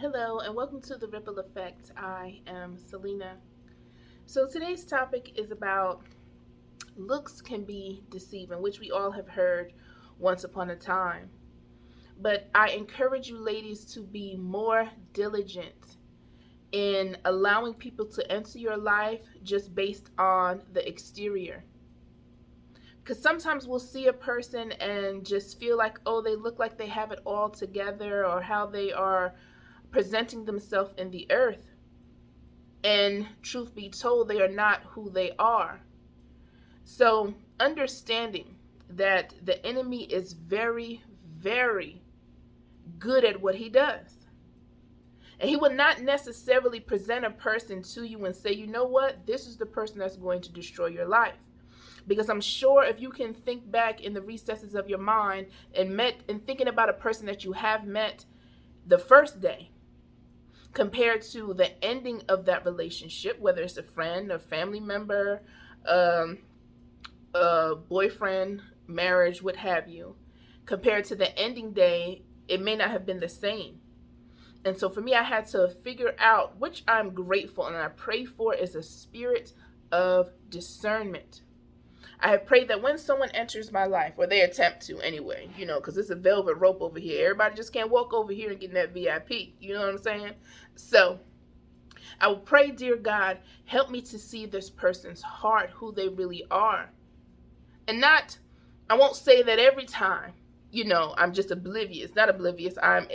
Hello, and welcome to the Ripple Effect. I am Selena. So, today's topic is about looks can be deceiving, which we all have heard once upon a time. But I encourage you, ladies, to be more diligent in allowing people to enter your life just based on the exterior. Because sometimes we'll see a person and just feel like, oh, they look like they have it all together, or how they are presenting themselves in the earth. And truth be told, they are not who they are. So, understanding that the enemy is very, very good at what he does. And he will not necessarily present a person to you and say, you know what, this is the person that's going to destroy your life. Because I'm sure if you can think back in the recesses of your mind and thinking about a person that you have met the first day, compared to the ending of that relationship, whether it's a friend, a family member, um, a boyfriend, marriage, what have you, compared to the ending day, it may not have been the same. And so for me, I had to figure out, which I'm grateful and I pray for, is a spirit of discernment. I have prayed that when someone enters my life, or they attempt to anyway, because it's a velvet rope over here. Everybody just can't walk over here and get in that VIP. You know what I'm saying? So I will pray, dear God, help me to see this person's heart, who they really are. And not, I won't say that every time, I'm just oblivious. Not oblivious. I'm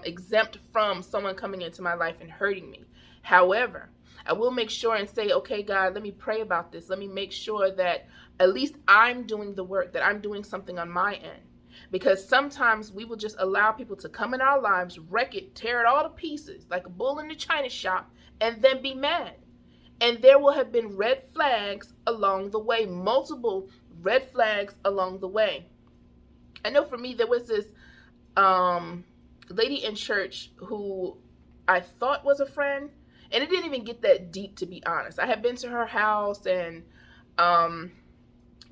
exempt from someone coming into my life and hurting me. However, I will make sure and say, okay, God, let me pray about this. Let me make sure that at least I'm doing the work, that I'm doing something on my end. Because sometimes we will just allow people to come in our lives, wreck it, tear it all to pieces, like a bull in the china shop, and then be mad. And there will have been red flags along the way, multiple red flags along the way. I know for me, there was this lady in church who I thought was a friend, and it didn't even get that deep, to be honest. I had been to her house, and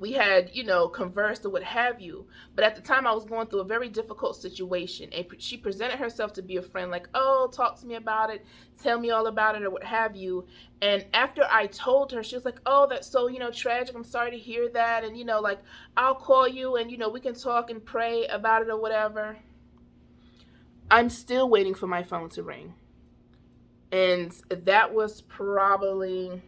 we had, conversed or what have you. But at the time, I was going through a very difficult situation. And she presented herself to be a friend, like, oh, talk to me about it, tell me all about it, or what have you. And after I told her, she was like, oh, that's so, tragic. I'm sorry to hear that. And, like, I'll call you and, we can talk and pray about it or whatever. I'm still waiting for my phone to ring. And that was probably,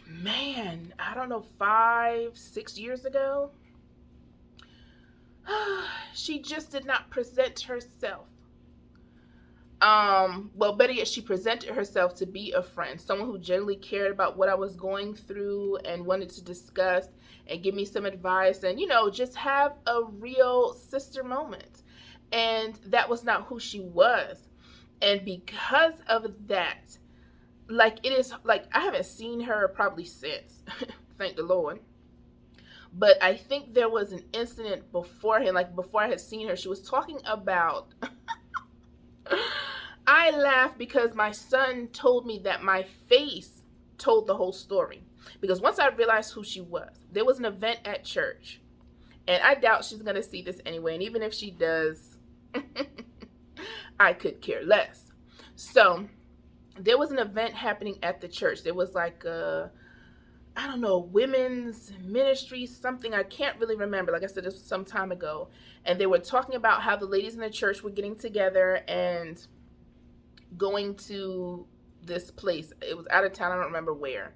man, I don't know, 5, 6 years ago. She just did not present herself. Well, better yet, she presented herself to be a friend, someone who genuinely cared about what I was going through and wanted to discuss and give me some advice and, just have a real sister moment. And that was not who she was. And because of that, like, it is like I haven't seen her probably since, thank the Lord. But I think there was an incident beforehand, like before I had seen her, she was talking about I laughed because my son told me that my face told the whole story. Because once I realized who she was, there was an event at church. And I doubt she's going to see this anyway. And even if she does, I could care less. So there was an event happening at the church. There was like I don't know, women's ministry, something. I can't really remember. Like I said, this was some time ago. And they were talking about how the ladies in the church were getting together and going to this place. It was out of town. I don't remember where.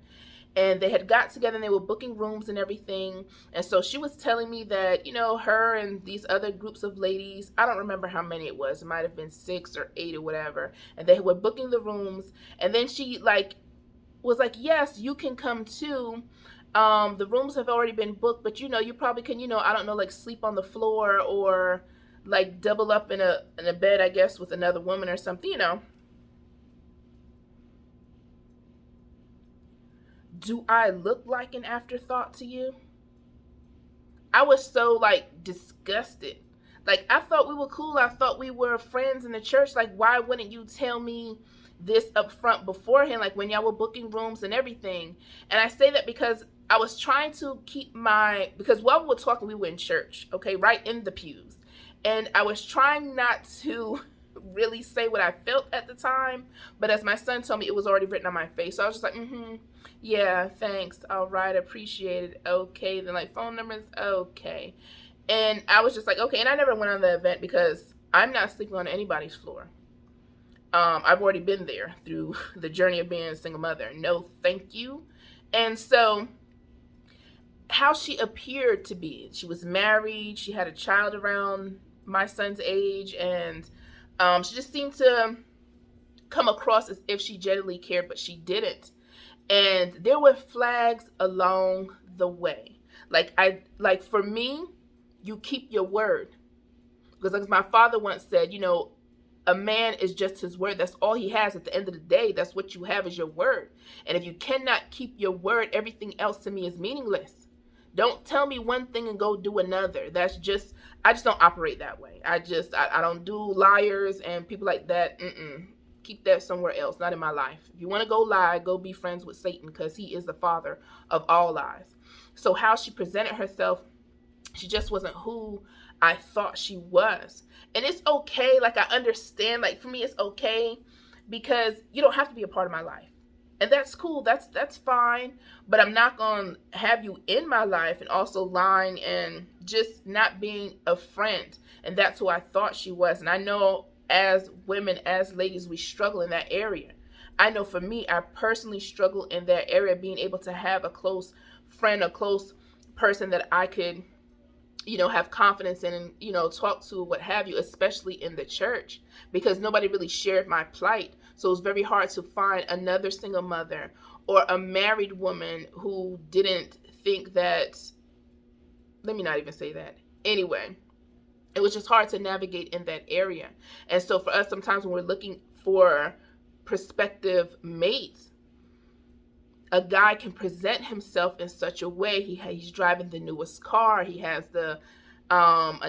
And they had got together and they were booking rooms and everything. And so she was telling me that, her and these other groups of ladies, I don't remember how many it was. It might have been 6 or 8 or whatever. And they were booking the rooms. And then she was like, yes, you can come too. The rooms have already been booked, but you probably can, I don't know, like sleep on the floor or like double up in a bed, I guess, with another woman or something, Do I look like an afterthought to you? I was so like disgusted. Like, I thought we were cool. I thought we were friends in the church. Like, why wouldn't you tell me this up front beforehand, like when y'all were booking rooms and everything? And I say that because I was trying to because while we were talking, we were in church, okay, right in the pews. And I was trying not to really say what I felt at the time. But as my son told me, it was already written on my face. So I was just like, yeah, thanks. All right, appreciate it. Okay, then like phone numbers, okay. And I was just like, okay. And I never went on the event because I'm not sleeping on anybody's floor. I've already been there through the journey of being a single mother. No, thank you. And so, how she appeared to be, she was married, she had a child around my son's age, and she just seemed to come across as if she genuinely cared, but she didn't. And there were flags along the way. Like for me, you keep your word. Because like my father once said, a man is just his word. That's all he has at the end of the day. That's what you have is your word. And if you cannot keep your word, everything else to me is meaningless. Don't tell me one thing and go do another. I just don't operate that way. I don't do liars and people like that. Keep that somewhere else, not in my life. If you want to go lie, go be friends with Satan because he is the father of all lies. So how she presented herself, she just wasn't who I thought she was. And it's okay. Like, I understand. Like, for me, it's okay because you don't have to be a part of my life. And that's cool. That's fine. But I'm not going to have you in my life and also lying and just not being a friend. And that's who I thought she was. And I know as women, as ladies, we struggle in that area. I know for me, I personally struggle in that area, being able to have a close friend, a close person that I could have confidence in and, talk to, what have you, especially in the church, because nobody really shared my plight. So it was very hard to find another single mother or a married woman who didn't think that, let me not even say that. Anyway, it was just hard to navigate in that area. And so for us, sometimes when we're looking for prospective mates, a guy can present himself in such a way. He's driving the newest car. He has a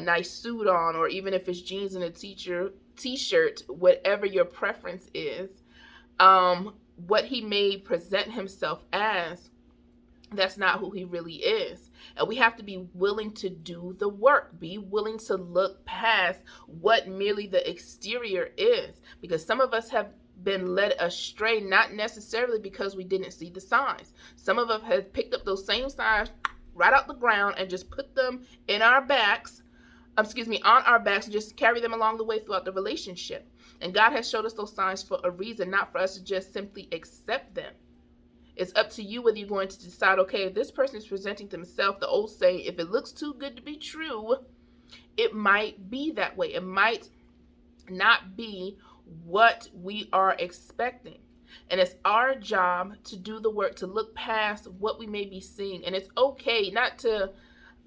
nice suit on, or even if it's jeans and a t-shirt, whatever your preference is, what he may present himself as, that's not who he really is. And we have to be willing to do the work, be willing to look past what merely the exterior is, because some of us have been led astray, not necessarily because we didn't see the signs. Some of us have picked up those same signs right out the ground and just put them on our backs, and just carry them along the way throughout the relationship. And God has showed us those signs for a reason, not for us to just simply accept them. It's up to you whether you're going to decide, okay, if this person is presenting themselves, the old saying, if it looks too good to be true, it might be that way. It might not be what we are expecting. And it's our job to do the work, to look past what we may be seeing. And it's okay not to,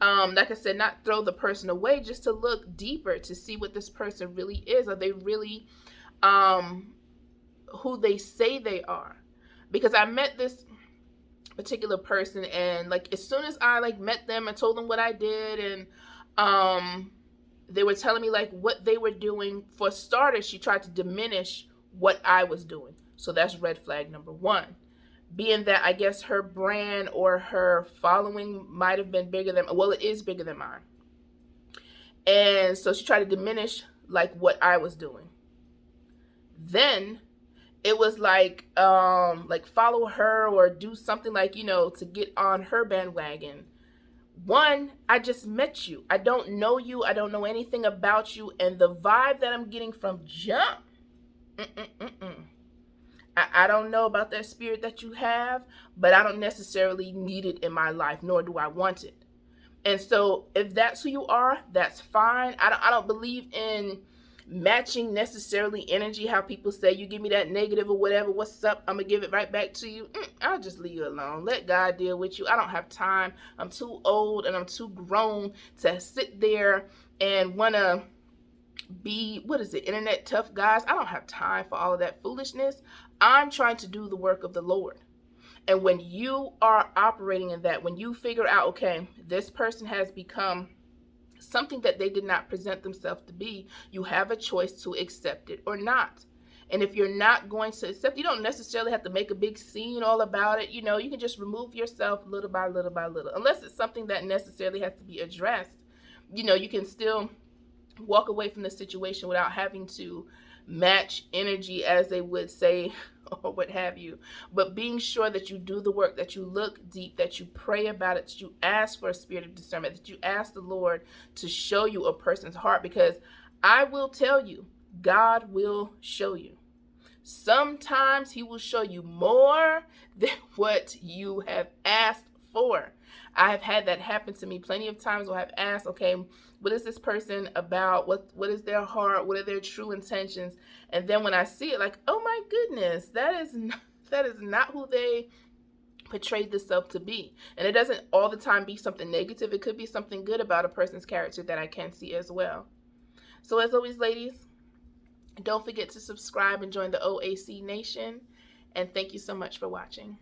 like I said, not throw the person away, just to look deeper to see what this person really is. Are they really who they say they are? Because I met this particular person, and like as soon as I met them and told them what I did, and they were telling me what they were doing. For starters, she tried to diminish what I was doing. So that's red flag number one. Being that I guess her brand or her following might have been bigger than, well, it is bigger than mine. And so she tried to diminish what I was doing. Then it was follow her or do something to get on her bandwagon. One, I just met you. I don't know you. I don't know anything about you. And the vibe that I'm getting from jump, I don't know about that spirit that you have, but I don't necessarily need it in my life, nor do I want it. And so if that's who you are, that's fine. I don't believe in matching necessarily energy, how people say, you give me that negative or whatever, what's up, I'm gonna give it right back to you. I'll just leave you alone. Let God deal with you. I don't have time. I'm too old and I'm too grown to sit there and want to be, internet tough guys. I don't have time for all of that foolishness. I'm trying to do the work of the Lord. And when you are operating in that, when you figure out, okay, this person has become something that they did not present themselves to be, you have a choice to accept it or not. And if you're not going to accept, you don't necessarily have to make a big scene all about it. You can just remove yourself little by little by little, unless it's something that necessarily has to be addressed. You can still walk away from the situation without having to match energy, as they would say, or what have you. But being sure that you do the work, that you look deep, that you pray about it, that you ask for a spirit of discernment, that you ask the Lord to show you a person's heart. Because I will tell you, God will show you. Sometimes he will show you more than what you have asked for. I have had that happen to me plenty of times where I've asked, okay, what is this person about? What is their heart? What are their true intentions? And then when I see it, like, oh my goodness, that is not who they portrayed themselves to be. And it doesn't all the time be something negative. It could be something good about a person's character that I can see as well. So as always, ladies, don't forget to subscribe and join the OAC Nation. And thank you so much for watching.